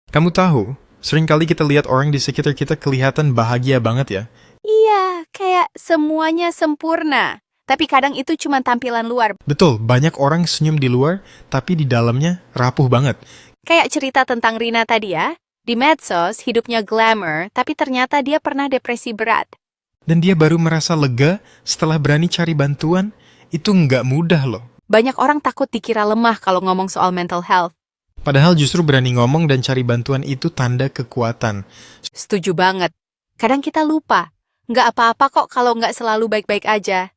Kamu tahu, seringkali kita lihat orang di sekitar kita kelihatan bahagia banget ya. Iya, kayak semuanya sempurna. Tapi kadang itu cuma tampilan luar. Betul, banyak orang senyum di luar, tapi di dalamnya rapuh banget. Kayak cerita tentang Rina tadi ya. Di medsos, hidupnya glamour, tapi ternyata dia pernah depresi berat. Dan dia baru merasa lega setelah berani cari bantuan. Itu nggak mudah loh. Banyak orang takut dikira lemah kalau ngomong soal mental health. Padahal justru berani ngomong dan cari bantuan itu tanda kekuatan. Setuju banget. Kadang kita lupa. Nggak apa-apa kok kalau nggak selalu baik-baik aja.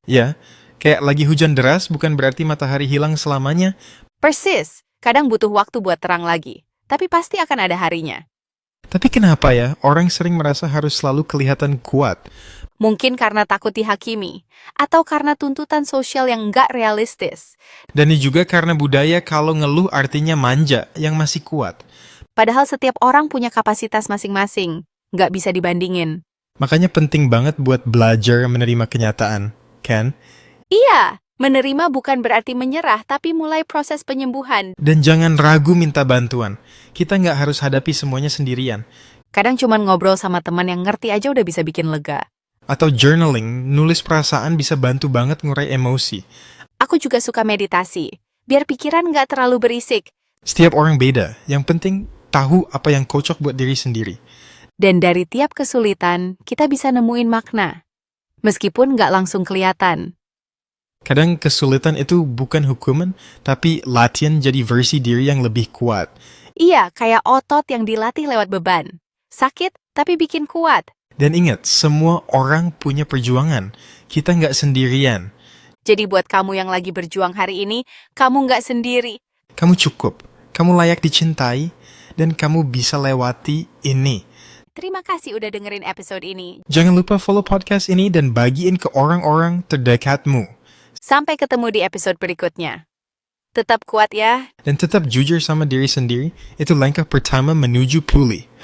Ya, kayak lagi hujan deras bukan berarti matahari hilang selamanya. Persis. Kadang butuh waktu buat terang lagi. Tapi pasti akan ada harinya. Tapi kenapa ya orang sering merasa harus selalu kelihatan kuat? Mungkin karena takut dihakimi. Atau karena tuntutan sosial yang nggak realistis. Dan ini juga karena budaya kalau ngeluh artinya manja yang masih kuat. Padahal setiap orang punya kapasitas masing-masing. Nggak bisa dibandingin. Makanya penting banget buat belajar menerima kenyataan, kan? Iya, menerima bukan berarti menyerah, tapi mulai proses penyembuhan. Dan jangan ragu minta bantuan. Kita nggak harus hadapi semuanya sendirian. Kadang cuman ngobrol sama teman yang ngerti aja udah bisa bikin lega. Atau journaling, nulis perasaan bisa bantu banget ngurai emosi. Aku juga suka meditasi, biar pikiran nggak terlalu berisik. Setiap orang beda, yang penting tahu apa yang cocok buat diri sendiri. Dan dari tiap kesulitan, kita bisa nemuin makna. Meskipun nggak langsung kelihatan. Kadang kesulitan itu bukan hukuman, tapi latihan jadi versi diri yang lebih kuat. Iya, kayak otot yang dilatih lewat beban. Sakit, tapi bikin kuat. Dan ingat, semua orang punya perjuangan. Kita nggak sendirian. Jadi buat kamu yang lagi berjuang hari ini, kamu nggak sendiri. Kamu cukup, kamu layak dicintai, dan kamu bisa lewati ini. Terima kasih udah dengerin episode ini. Jangan lupa follow podcast ini dan bagiin ke orang-orang terdekatmu. Sampai ketemu di episode berikutnya. Tetap kuat ya. Dan tetap jujur sama diri sendiri, itu langkah pertama menuju pulih.